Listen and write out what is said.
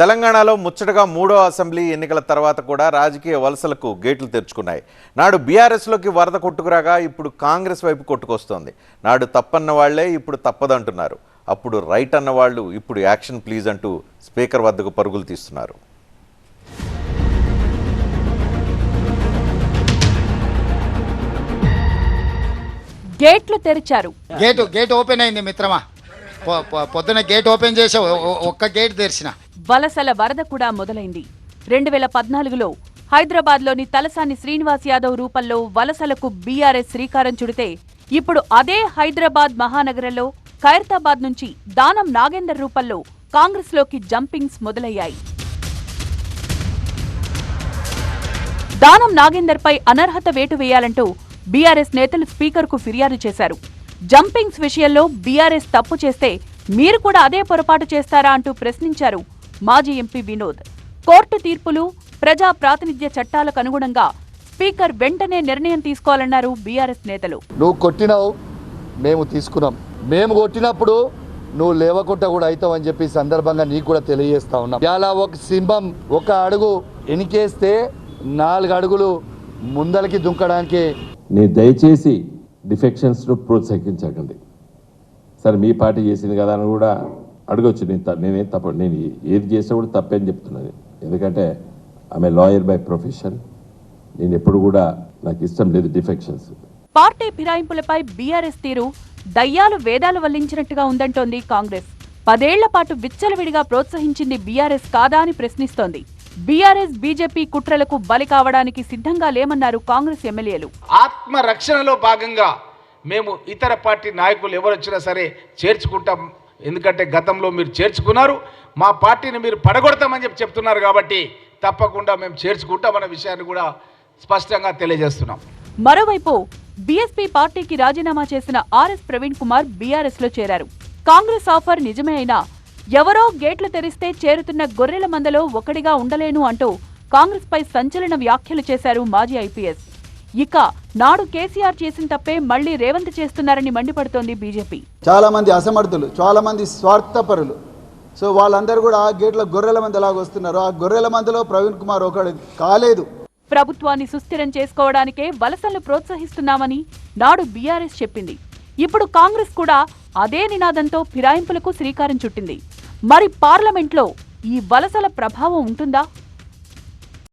తెలంగాణలో ముచ్చటగా మూడో అసెంబ్లీ ఎన్నికల తర్వాత కూడా రాజకీయ వలసలకు గేట్లు తెరుచుకున్నాయి. నాడు బీఆర్ఎస్లోకి వరద కొట్టుకురాగా ఇప్పుడు కాంగ్రెస్ వైపు కొట్టుకొస్తోంది. నాడు తప్పన్న వాళ్లే ఇప్పుడు తప్పదంటున్నారు. అప్పుడు రైట్ అన్న వాళ్ళు ఇప్పుడు యాక్షన్ ప్లీజ్ అంటూ స్పీకర్ వద్దకు పరుగులు తీస్తున్నారు. గేట్లు తెరిచారు. గేట్ ఓపెన్ అయింది మిత్రమా. పొద్దున గేట్ ఓపెన్ చేసి ఒక్క గేట్ తెరిచిన. వలసల వరద కూడా మొదలైంది. 2014లో హైదరాబాద్లోని తలసాని శ్రీనివాస్ యాదవ్ రూపంలో వలసలకు బీఆర్ఎస్ శ్రీకారం చుడితే ఇప్పుడు అదే హైదరాబాద్ మహానగరంలో ఖైరతాబాద్ నుంచి దానం నాగేందర్ రూపంలో కాంగ్రెస్లోకి జంపింగ్స్ మొదలయ్యాయి. దానం నాగేందర్పై అనర్హత వేటు వేయాలంటూ బీఆర్ఎస్ నేతలు స్పీకర్కు ఫిర్యాదు చేశారు. జంపింగ్స్ విషయంలో బీఆర్ఎస్ తప్పు చేస్తే మీరు కూడా అదే పొరపాటు చేస్తారా అంటూ ప్రశ్నించారు మాజీ ఎంపీ వినోద్. కోర్టు తీర్పులు, ప్రజా ప్రాతినిధ్య చట్టాలకు అనుగుణంగా స్పీకర్ వెంటనే నిర్ణయం తీసుకోవాలన్నారు బీఆర్ఎస్ నేతలు. నువ్వు కొట్టినావు, మేము తీసుకున్నాం. మేము కొట్టినప్పుడు నువ్వు లేవకుండా కూడా అవుతావని చెప్పి సందర్భంగా నీకు కూడా తెలియజేస్తా ఉన్నాం. ఇలా ఒక సింహం ఒక అడుగు ఎనికేస్తే 4 అడుగులు ముందలకి దుంకడానికి. నేను దయచేసి డిఫెక్షన్స్ను ప్రోత్సహించకండి. సరే మీ పార్టీ చేసింది కదా అని కూడా అడగొచ్చు. నేనేం తప్ప, నేను ఏది చేసినా కూడా తప్పని చెప్తున్నాను. ఎందుకంటే ఆమె లాయర్ బై ప్రొఫెషన్. నేను ఎప్పుడు కూడా నాకు ఇష్టం లేదు డిఫెక్షన్స్. పార్టీ ఫిరాయింపులపై బీఆర్ఎస్ తీరు దయ్యాలు వేదాలు వల్లించినట్టుగా ఉందంటోంది కాంగ్రెస్. 10 ఏళ్ల పాటు విచ్చలవిడిగా ప్రోత్సహించింది బీఆర్ఎస్ కాదా అని ప్రశ్నిస్తోంది. బీఆర్ఎస్ బీజేపీ కుట్రలకు బలి కావడానికి సిద్ధంగా లేమన్నారు కాంగ్రెస్ ఎమ్మెల్యేలు. ఆత్మరక్షణలో భాగంగా మేము ఇతర పార్టీ నాయకులు ఎవరు వచ్చినా సరే చేర్చుకుంటాం. ఎందుకంటే గతంలో మీరు చేర్చుకున్నారు, మా పార్టీని మీరు పడగొడతామని చెప్తున్నారు కాబట్టి తప్పకుండా మేము చేర్చుకుంటామన్న విషయాన్ని కూడా స్పష్టంగా తెలియజేస్తున్నాం. మరోవైపు బీఎస్పీ పార్టీకి రాజీనామా చేసిన ఆర్ఎస్ ప్రవీణ్ కుమార్ బీఆర్ఎస్ లో చేరారు. కాంగ్రెస్ ఆఫర్ నిజమే అయినా ఎవరో గేట్లు తెరిస్తే చేరుతున్న గొర్రెల మందలో ఒకడిగా ఉండలేను అంటూ కాంగ్రెస్ పై సంచలన వ్యాఖ్యలు చేశారు మాజీ ఐపీఎస్. ఇక నాడు కేసీఆర్ చేసిన తప్పే మళ్లీ రేవంత్ చేస్తున్నారని మండిపడుతోంది బీజేపీ. చాలా మంది అసమర్థులు, చాలా మంది స్వార్థపరులు. సో వాళ్ళందరూ కూడా ఆ గేట్ల గొర్రెల మంది ఎలాగ వస్తున్నారు. ఆ గొర్రెల మందిలో ప్రవీణ్ కుమార్ ఒకడు కాలేదు. ప్రభుత్వాన్ని సుస్థిరం చేసుకోవడానికే వలసలను ప్రోత్సహిస్తున్నామని నాడు బీఆర్ఎస్ చెప్పింది. ఇప్పుడు కాంగ్రెస్ కూడా అదే నినాదంతో ఫిరాయింపులకు శ్రీకారం చుట్టింది. మరి పార్లమెంట్లో ఈ వలసల ప్రభావం ఉంటుందా?